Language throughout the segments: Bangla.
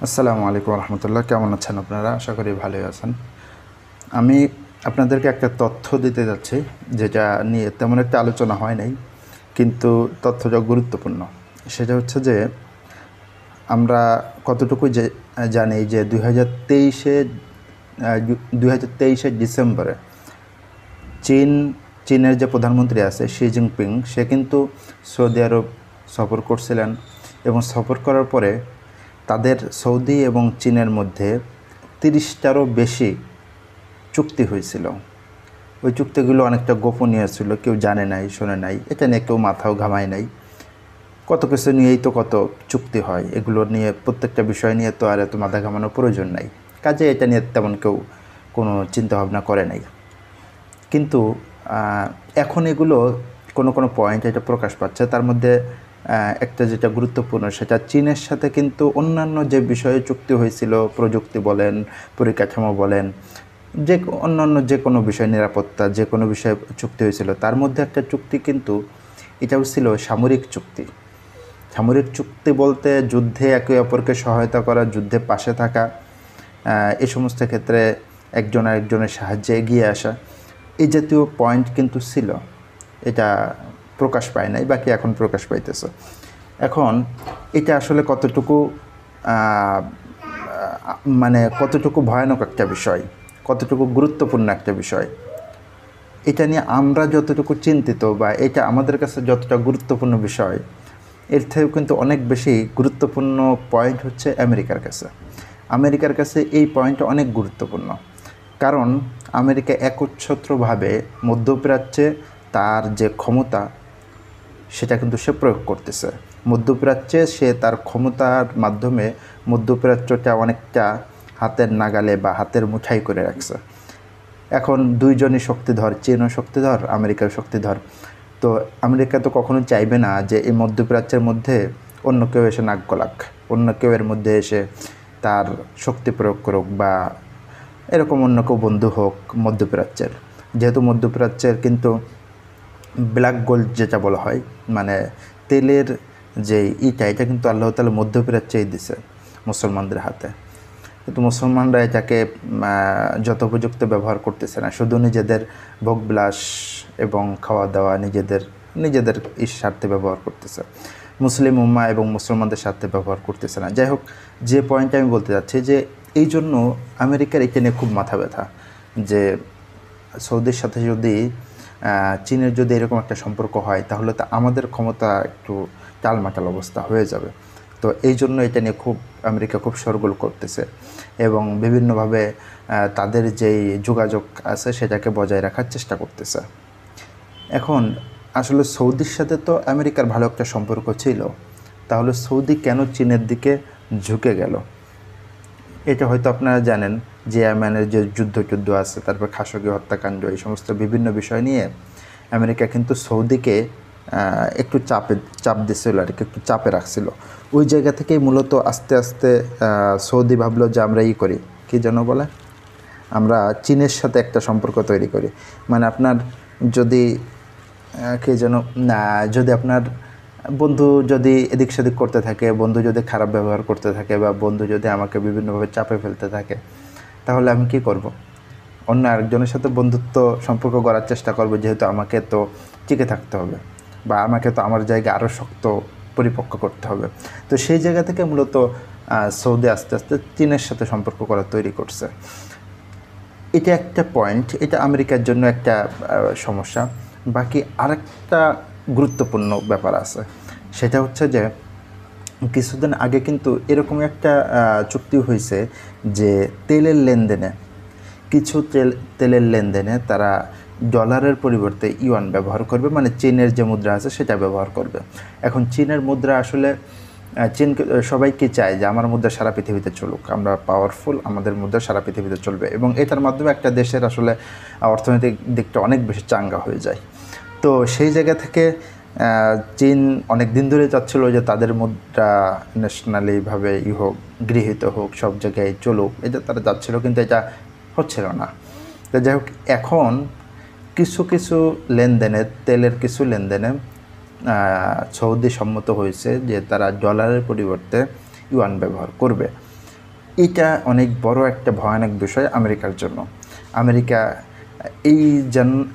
আসসালামু আলাইকুম রহমতুল্লাহ। কেমন আছেন আপনারা? আশা করি ভালোই আছেন। আমি আপনাদেরকে একটা তথ্য দিতে যাচ্ছি, যেটা নিয়ে তেমন একটা আলোচনা হয় নাই, কিন্তু তথ্যটা গুরুত্বপূর্ণ। সেটা হচ্ছে যে আমরা কতটুকু জানি যে 2023 ডিসেম্বরে চীনের যে প্রধানমন্ত্রী আছে শি জিনপিং, সে কিন্তু সৌদি আরব সফর করছিলেন এবং সফর করার পরে তাদের সৌদি এবং চীনের মধ্যে 30টারও বেশি চুক্তি হয়েছিল। ওই চুক্তিগুলো অনেকটা গোপনীয় ছিল, কেউ জানে নাই, শোনে নাই, এটা নিয়ে কেউ মাথাও ঘামায় নাই। কত কিছু নিয়েই তো কত চুক্তি হয়, এগুলো নিয়ে প্রত্যেকটা বিষয় নিয়ে তো আর এত মাথা ঘামানোর প্রয়োজন নাই। কাজে এটা নিয়ে তেমন কেউ কোনো চিন্তাভাবনা করে নাই। কিন্তু এখন এগুলো কোনো পয়েন্ট এটা প্রকাশ পাচ্ছে। তার মধ্যে একটা যেটা গুরুত্বপূর্ণ, সেটা চীনের সাথে কিন্তু অন্যান্য যে বিষয়ে চুক্তি হয়েছিল, প্রযুক্তি বলেন, পরিকাঠামো বলেন, অন্যান্য যে কোনো বিষয়, নিরাপত্তা যে কোনো বিষয়ে চুক্তি হয়েছিল, তার মধ্যে একটা চুক্তি কিন্তু এটাও ছিল সামরিক চুক্তি। সামরিক চুক্তি বলতে যুদ্ধে একে অপরকে সহায়তা করা, যুদ্ধে পাশে থাকা, এই সমস্ত ক্ষেত্রে একজন আরেকজনের সাহায্যে এগিয়ে আসা, এই জাতীয় পয়েন্ট কিন্তু ছিল। এটা প্রকাশ পায় নাই, বাকি এখন প্রকাশ পাইতেছে। এখন এটা আসলে কতটুকু কতটুকু ভয়ানক একটা বিষয়, কতটুকু গুরুত্বপূর্ণ একটা বিষয়, এটা নিয়ে আমরা যতটুকু চিন্তিত বা এটা আমাদের কাছে যতটা গুরুত্বপূর্ণ বিষয়, এর থেকেও কিন্তু অনেক বেশি গুরুত্বপূর্ণ পয়েন্ট হচ্ছে আমেরিকার কাছে। আমেরিকার কাছে এই পয়েন্টটা অনেক গুরুত্বপূর্ণ, কারণ আমেরিকা একচ্ছত্রভাবে মধ্যপ্রাচ্যে তার যে ক্ষমতা, সেটা কিন্তু সে প্রয়োগ করতেছে। মধ্যপ্রাচ্যে সে তার ক্ষমতার মাধ্যমে মধ্যপ্রাচ্যটা অনেকটা হাতের নাগালে বা হাতের মুঠাই করে রাখছে। এখন দুইজনই শক্তিধর, চীনও শক্তিধর, আমেরিকাও শক্তিধর। তো আমেরিকা তো কখনো চাইবে না যে এই মধ্যপ্রাচ্যের মধ্যে অন্য কেউ এসে নাক গলাক, অন্য কেউ এর মধ্যে এসে তার শক্তি প্রয়োগ করুক, বা এরকম অন্য কেউ বন্ধু হোক মধ্যপ্রাচ্যের। যেহেতু মধ্যপ্রাচ্যের কিন্তু ব্ল্যাক গোল্ড যেটা বলা হয়, মানে তেলের যে এটা কিন্তু আল্লাহ তাআলা মধ্যপ্রাচ্যেই দিছে মুসলমানদের হাতে। কিন্তু মুসলমানরা এটাকে যথোপযুক্ত ব্যবহার করতেছে না, শুধু নিজেদের ভোগবিলাস এবং খাওয়া দাওয়া নিজেদের স্বার্থে ব্যবহার করতেছে, মুসলিম উম্মাহ এবং মুসলমানদের স্বার্থে ব্যবহার করতেছে না। যাই হোক, যে পয়েন্টটা আমি বলতে যাচ্ছি, যে এই জন্য আমেরিকার এটা নিয়ে খুব মাথা ব্যথা, যে সৌদির সাথে যদি চীনের যদি এরকম একটা সম্পর্ক হয়, তাহলে তো আমাদের ক্ষমতা একটু টালমাটাল অবস্থা হয়ে যাবে। তো এই জন্য এটা নিয়ে আমেরিকা খুব শোরগোল করতেছে এবং বিভিন্নভাবে তাদের যেই যোগাযোগ আছে সেটাকে বজায় রাখার চেষ্টা করতেছে। এখন আসলে সৌদির সাথে তো আমেরিকার ভালো একটা সম্পর্ক ছিল, তাহলে সৌদি কেন চীনের দিকে ঝুঁকে গেল? এটা হয়তো আপনারা জানেন যে ইয়েমেনের যে যুদ্ধ আছে, তারপর খাশোগি হত্যাকাণ্ড, এই সমস্ত বিভিন্ন বিষয় নিয়ে আমেরিকা কিন্তু সৌদিকে একটু চাপ দিচ্ছিল আর কি, একটু চাপে রাখছিল। ওই জায়গা থেকেই মূলত আস্তে আস্তে সৌদি ভাবলো যে আমরা করি, কী যেন বলে, আমরা চীনের সাথে একটা সম্পর্ক তৈরি করি। মানে আপনার যদি কে যেন যদি আপনার বন্ধু যদি এদিক সেদিক করতে থাকে, বন্ধু যদি খারাপ ব্যবহার করতে থাকে, বা বন্ধু যদি আমাকে বিভিন্নভাবে চাপে ফেলতে থাকে, তাহলে আমি কি করব? অন্য আরেকজনের সাথে বন্ধুত্ব সম্পর্ক গড়ার চেষ্টা করব, যেহেতু আমাকে তো টিকে থাকতে হবে, বা আমাকে তো আমার জায়গায় আরও শক্ত পরিপক্ক করতে হবে। তো সেই জায়গা থেকে মূলত সৌদি আস্তে আস্তে চীনের সাথে সম্পর্ক করা তৈরি করছে। এটা একটা পয়েন্ট, এটা আমেরিকার জন্য একটা সমস্যা। বাকি আরেকটা গুরুত্বপূর্ণ ব্যাপার আছে, সেটা হচ্ছে যে কিছুদিন আগে কিন্তু এরকম একটা চুক্তি হয়েছে যে কিছু তেলের লেনদেনে তারা ডলারের পরিবর্তে ইউয়ান ব্যবহার করবে, মানে চীনের যে মুদ্রা আছে সেটা ব্যবহার করবে। এখন চীনের মুদ্রা আসলে চীন সবাইকে চায় যে আমার মুদ্রা সারা পৃথিবীতে চলুক, আমরা পাওয়ারফুল, আমাদের মুদ্রা সারা পৃথিবীতে চলবে, এবং এটার মাধ্যমে একটা দেশের আসলে অর্থনৈতিক দিকটা অনেক বেশি চাঙ্গা হয়ে যায়। তো সেই জায়গা থেকে চীন অনেক দিন ধরে চাচ্ছিল যে তাদের মুদ্রা ন্যাশনালিভাবে হোক, গৃহীত হোক, সব জায়গায় চলুক, এটা তারা চাচ্ছিল, কিন্তু এটা হচ্ছিল না। তো যাই হোক, এখন কিছু লেনদেনে, তেলের কিছু লেনদেনে সৌদি সম্মত হয়েছে যে তারা ডলারের পরিবর্তে ইউয়ান ব্যবহার করবে। এটা অনেক বড় একটা ভয়ানক বিষয় আমেরিকার জন্য। আমেরিকা এই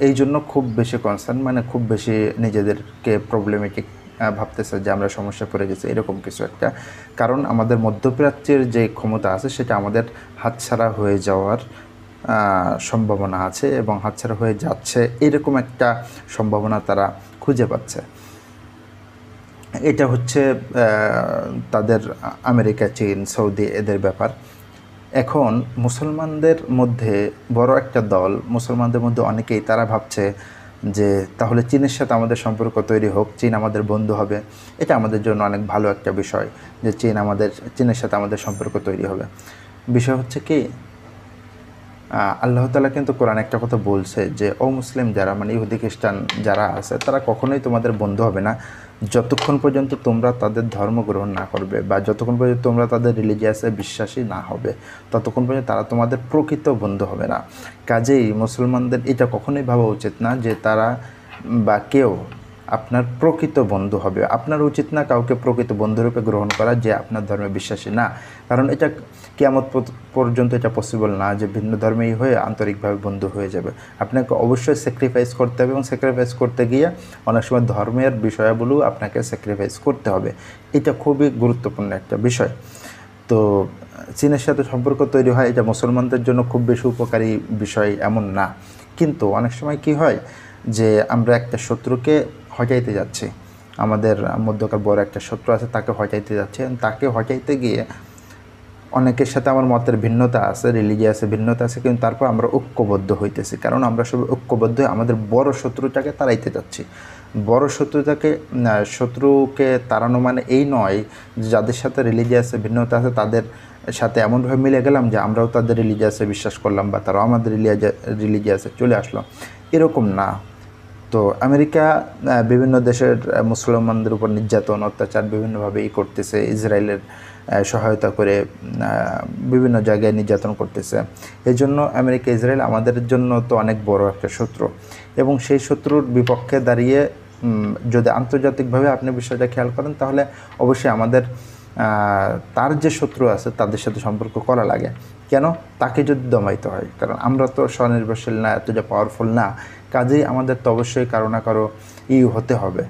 এই জন্য খুব বেশি কনসার্ন, মানে খুব বেশি নিজেদেরকে প্রবলেমেটিক ভাবতেছে যে আমরা সমস্যা পড়ে গেছি এরকম কিছু একটা। কারণ আমাদের মধ্যপ্রাচ্যের যে ক্ষমতা আছে সেটা আমাদের হাতছাড়া হয়ে যাওয়ার সম্ভাবনা আছে এবং হাতছাড়া হয়ে যাচ্ছে, এরকম একটা সম্ভাবনা তারা খুঁজে পাচ্ছে। এটা হচ্ছে তাদের আমেরিকা, চীন, সৌদি এদের ব্যাপার। এখন মুসলমানদের মধ্যে বড় একটা দল, মুসলমানদের মধ্যে অনেকেই তারা ভাবছে যে তাহলে চীনের সাথে আমাদের সম্পর্ক তৈরি হোক, চীন আমাদের বন্ধু হবে, এটা আমাদের জন্য অনেক ভালো একটা বিষয় যে চীনের সাথে আমাদের সম্পর্ক তৈরি হবে। বিষয় হচ্ছে কি, আল্লাহ তাআলা কিন্তু কোরআনে একটা কথা বলছে যে অমুসলিম যারা, মানে ইহুদি খ্রিস্টান যারা আছে, তারা কখনোই তোমাদের বন্ধু হবে না যতক্ষণ পর্যন্ত তোমরা তাদের ধর্ম গ্রহণ না করবে, বা যতক্ষণ পর্যন্ত তোমরা তাদের রিলিজিয়াসে বিশ্বাসী না হবে, ততক্ষণ পর্যন্ত তারা তোমাদের প্রকৃত বন্ধু হবে না। কাজেই মুসলমানদের এটা কখনোই ভাবা উচিত না যে তারা বা কেউ আপনার প্রকৃত বন্ধু হবে। আপনার উচিত না কাউকে প্রকৃত বন্ধুরূপে গ্রহণ করা যে আপনার ধর্মে বিশ্বাসী না, কারণ এটা কিয়ামত পর্যন্ত এটা পসিবল না যে ভিন্ন ধর্মেই হয়ে আন্তরিকভাবে বন্ধু হয়ে যাবে। আপনাকে অবশ্যই স্যাক্রিফাইস করতে হবে, এবং স্যাক্রিফাইস করতে গিয়ে অনেক সময় ধর্মের বিষয়াবলী আপনাকে স্যাক্রিফাইস করতে হবে। এটা খুবই গুরুত্বপূর্ণ একটা বিষয়। তো চীনের সাথে সম্পর্ক তৈরি হয়, এটা মুসলমানদের জন্য খুব বেশি উপকারী বিষয় এমন না। কিন্তু অনেক সময় কি হয় যে আমরা একটা শত্রুকে হটাইতে যাচ্ছি, আমাদের মধ্যকার বড় একটা শত্রু আছে, তাকে হটাইতে যাচ্ছে। তাকে হটাইতে গিয়ে অনেকের সাথে আমার মতের ভিন্নতা আছে, রিলিজিয়াসে ভিন্নতা আছে, কিন্তু তারপর আমরা ঐক্যবদ্ধ হইতেছি, কারণ আমরা সব ঐক্যবদ্ধ হয়ে আমাদের বড় শত্রুটাকে তাড়াইতে যাচ্ছি। বড় শত্রুকে তাড়ানো মানে এই নয় যে যাদের সাথে রিলিজিয়াসে ভিন্নতা আছে তাদের সাথে এমনভাবে মিলে গেলাম যে আমরাও তাদের রিলিজিয়াসে বিশ্বাস করলাম বা তারাও আমাদের রিলিজিয়াসে চলে আসলো, এরকম না। তো আমেরিকা বিভিন্ন দেশের মুসলমানদের উপর নির্যাতন, অত্যাচার বিভিন্নভাবেই করতেছে, ইসরায়েলের সহায়তা করে বিভিন্ন জায়গায় নির্যাতন করতেছে। এই জন্য আমেরিকা, ইসরায়েল আমাদের জন্য তো অনেক বড় একটা শত্রু, এবং সেই শত্রুর বিপক্ষে দাঁড়িয়ে যদি আন্তর্জাতিকভাবে আপনি বিষয়টা খেয়াল করেন, তাহলে অবশ্যই আমাদের তার যে শত্রু আছে তাদের সাথে সম্পর্ক করা লাগে। কেন? তাকে যদি দমাইতে হয়, কারণ আমরা তো স্বনির্ভরশীল না, এতটা পাওয়ারফুল না, কাজেই আমাদের তো অবশ্যই কারো না কারো হতে হবে।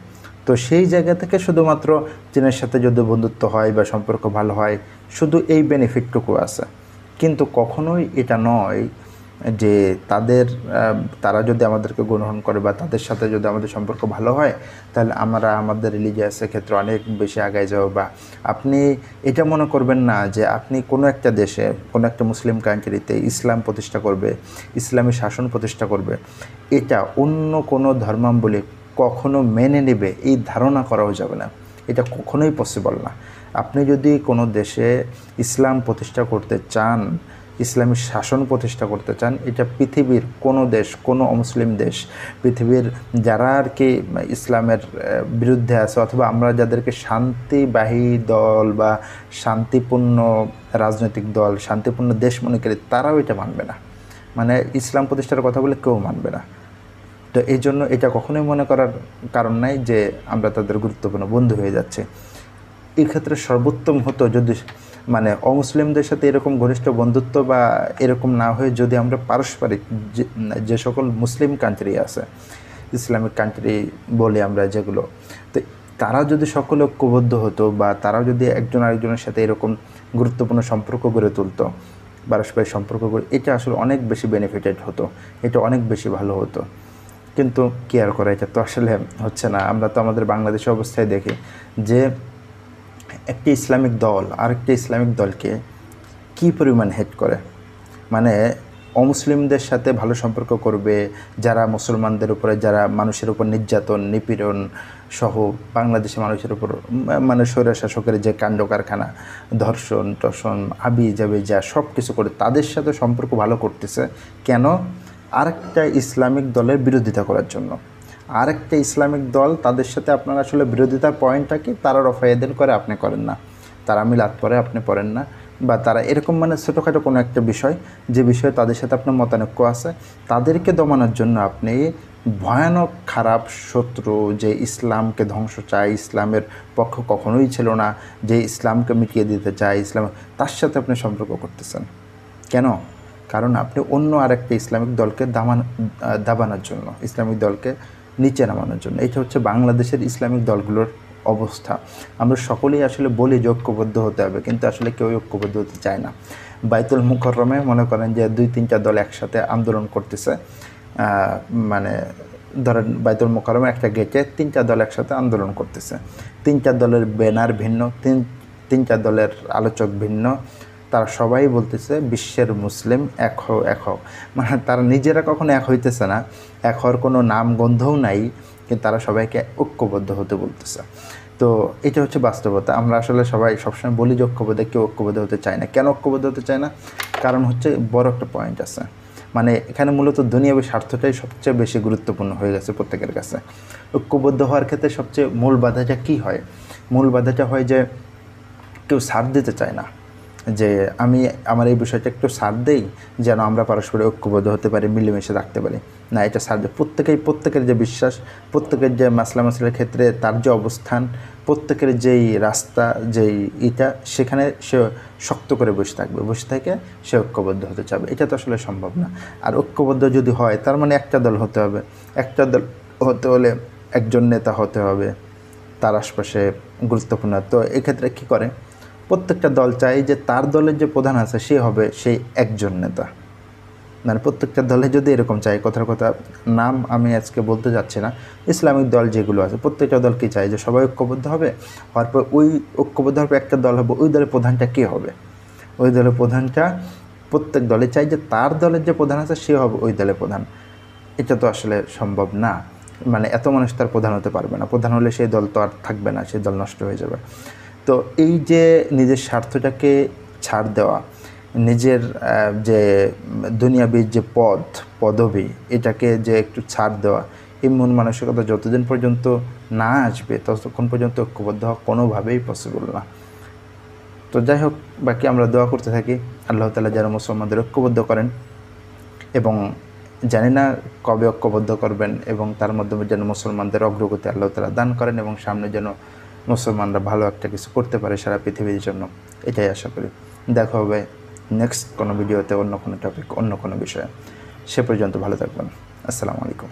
তো সেই জায়গা থেকে শুধুমাত্র চীনের সাথে যদি বন্ধুত্ব হয় বা সম্পর্ক ভালো হয়, শুধু এই বেনিফিটটুকু আছে। কিন্তু কখনোই এটা নয় যে তারা যদি আমাদেরকে গ্রহণ করে বা তাদের সাথে যদি আমাদের সম্পর্ক ভালো হয়, তাহলে আমরা আমাদের রিলিজিয়াসের ক্ষেত্রে অনেক বেশি আগায় যাব। বা আপনি এটা মনে করবেন না যে আপনি কোনো একটা দেশে, কোনো একটা মুসলিম কান্ট্রিতে ইসলাম প্রতিষ্ঠা করবে, ইসলামী শাসন প্রতিষ্ঠা করবে, এটা অন্য কোনো ধর্মাবলম্বী কখনো মেনে নেবে এই ধারণা করাও যাবে না। এটা কখনোই পসিবল না। আপনি যদি কোনো দেশে ইসলাম প্রতিষ্ঠা করতে চান, ইসলামী শাসন প্রতিষ্ঠা করতে চান, এটা পৃথিবীর কোনো দেশ, কোনো অমুসলিম দেশ, পৃথিবীর যারা আর কি ইসলামের বিরুদ্ধে আছে, অথবা আমরা যাদেরকে শান্তিবাহী দল বা শান্তিপূর্ণ রাজনৈতিক দল, শান্তিপূর্ণ দেশ মনে করি, তারাও এটা মানবে না। মানে ইসলাম প্রতিষ্ঠার কথা বলে কেউ মানবে না। তো এই জন্য এটা কখনোই মনে করার কারণ নাই যে আমরা তাদের গুরুত্বপূর্ণ বন্ধু হয়ে যাচ্ছে। এই ক্ষেত্রে সর্বোত্তম হতো যদি মানে অমুসলিমদের সাথে এরকম ঘনিষ্ঠ বন্ধুত্ব বা এরকম না হয়ে যদি আমরা পারস্পরিক যে সকল মুসলিম কান্ট্রি আছে, ইসলামিক কান্ট্রি বলি আমরা যেগুলো, তো তারা যদি সকলে ঐক্যবদ্ধ হতো বা তারা যদি একজন আরেকজনের সাথে এরকম গুরুত্বপূর্ণ সম্পর্ক গড়ে তুলতো, পারস্পরিক সম্পর্ক গড়ে, এটা আসলে অনেক বেশি বেনিফিটেড হতো, এটা অনেক বেশি ভালো হতো। কিন্তু কেয়ার করা এটা তো আসলে হচ্ছে না। আমরা তো আমাদের বাংলাদেশের অবস্থায় দেখি যে একটি ইসলামিক দল আরেকটি ইসলামিক দলকে কী পরিমাণ হেট করে। মানে অমুসলিমদের সাথে ভালো সম্পর্ক করবে, যারা মুসলমানদের উপরে, যারা মানুষের উপর নির্যাতন নিপীড়ন সহ বাংলাদেশের মানুষের উপর মানে স্বৈর শাসকের যে কাণ্ড কারখানা, ধর্ষণ টর্ষণ হাবি যাবে যা সব কিছু করে, তাদের সাথে সম্পর্ক ভালো করতেছে কেন? আরেকটা ইসলামিক দলের বিরোধিতা করার জন্য। আরেকটা ইসলামিক দল, তাদের সাথে আপনার আসলে বিরোধিতার পয়েন্টটা কি? তারা রফায়েদেন করে, আপনি করেন না। তারা মিলাদ পড়ে, আপনি পড়েন না। বা তারা এরকম মানে ছোটোখাটো কোনো একটা বিষয়, যে বিষয়ে তাদের সাথে আপনার মতানৈক্য আছে, তাদেরকে দমানোর জন্য আপনি ভয়ানক খারাপ শত্রু, যে ইসলামকে ধ্বংস চায়, ইসলামের পক্ষ কখনোই ছিল না, যে ইসলামকে মিটিয়ে দিতে চায়, ইসলাম, তার সাথে আপনি সম্পর্ক করতেছেন কেন? কারণ আপনি অন্য আরেকটা ইসলামিক দলকে দাবানোর জন্য, ইসলামিক দলকে নিচে নামানোর জন্য। এটা হচ্ছে বাংলাদেশের ইসলামিক দলগুলোর অবস্থা। আমরা সকলেই আসলে বলি যে ঐক্যবদ্ধ হতে হবে, কিন্তু আসলে কেউ ঐক্যবদ্ধ হতে চায় না। বাইতুল মুকাররমে মনে করেন যে 2-3টা দল একসাথে আন্দোলন করতেছে, মানে ধরেন বাইতুল মুকাররমে একটা গেটে 3টা দল একসাথে আন্দোলন করতেছে, 3টা দলের ব্যানার ভিন্ন, 3টা দলের আলোচক ভিন্ন, তারা সবাই বলতেছে বিশ্বের মুসলিম এক হও, এক হও। মানে তারা নিজেরা কখনো এক হইতেছে না, এক হওয়ার কোনো নাম গন্ধও নাই, কিন্তু তারা সবাইকে ঐক্যবদ্ধ হতে বলতেছে। তো এটা হচ্ছে বাস্তবতা। আমরা আসলে সবাই সবসময় বলি যে ঐক্যবদ্ধ, কেউ ঐক্যবদ্ধ হতে চায় না। কেন ঐক্যবদ্ধ হতে চায় না? কারণ হচ্ছে বড় একটা পয়েন্ট আছে, মানে এখানে মূলত দুনিয়াবী স্বার্থটাই সবচেয়ে বেশি গুরুত্বপূর্ণ হয়ে গেছে প্রত্যেকের কাছে। ঐক্যবদ্ধ হওয়ার ক্ষেত্রে সবচেয়ে মূল বাধাটা কী হয়? মূল বাধাটা হয় যে কেউ ছাড় দিতে চায় না, যে আমি আমার এই বিষয়টা একটু ছাড় দেই যেন আমরা পারস্পরিক ঐক্যবদ্ধ হতে পারি, মিলেমিশে থাকতে পারি। না, এটা ছাড় দেয় প্রত্যেকের যে বিশ্বাস, প্রত্যেকের যে মাসলার ক্ষেত্রে তার যে অবস্থান, প্রত্যেকের যেই রাস্তা, যেই এটা, সেখানে সে শক্ত করে বসে থাকবে, বসে থেকে সে ঐক্যবদ্ধ হতে চাবে। এটা তো আসলে সম্ভব না। আর ঐক্যবদ্ধ যদি হয় তার মানে একটা দল হতে হবে, একটা দল হতে হলে একজন নেতা হতে হবে, তার আশপাশে গুরুত্বপূর্ণ। তো এক্ষেত্রে কী করে, প্রত্যেকটা দল চায় যে তার দলের যে প্রধান আছে সে হবে সেই একজন নেতা। মানে প্রত্যেকটা দলে যদি এরকম চায়, কথার কথা নাম আমি আজকে বলতে যাচ্ছি না, ইসলামিক দল যেগুলো আছে প্রত্যেকটা দল কি চায় যে সবাই ঐক্যবদ্ধ হবে, হওয়ার পর ওই ঐক্যবদ্ধ হবে, একটা দল হবে, ওই দলের প্রধানটা কে হবে, ওই দলের প্রধানটা প্রত্যেক দলে চায় যে তার দলের যে প্রধান আছে সে হবে ওই দলের প্রধান। এটা তো আসলে সম্ভব না, মানে এত মানুষ তার প্রধান হতে পারবে না, প্রধান হলে সেই দল তো আর থাকবে না, সেই দল নষ্ট হয়ে যাবে। তো এই যে নিজের স্বার্থটাকে ছাড় দেওয়া, নিজের যে দুনিয়াবী যে পদবি, এটাকে যে একটু ছাড় দেওয়া, এই মন মানসিকতা যতদিন পর্যন্ত না আসবে ততক্ষণ পর্যন্ত ঐক্যবদ্ধ হওয়া কোনোভাবেই পসিবল না। তো যাই হোক, বাকি আমরা দোয়া করতে থাকি আল্লাহ তাআলা যেন মুসলমানদের ঐক্যবদ্ধ করেন, এবং জানি না কবে ঐক্যবদ্ধ করবেন, এবং তার মাধ্যমে যেন মুসলমানদের অগ্রগতি আল্লাহ তাআলা দান করেন, এবং সামনে যেন মুসলমানরা ভালো একটা কিছু করতে পারে সারা পৃথিবীর জন্য। এটাই আশা করি। দেখা হবে নেক্সট কোনো ভিডিওতে, অন্য কোনো টপিক, অন্য কোনো বিষয়ে। সে পর্যন্ত ভালো থাকবেন। আসসালামু আলাইকুম।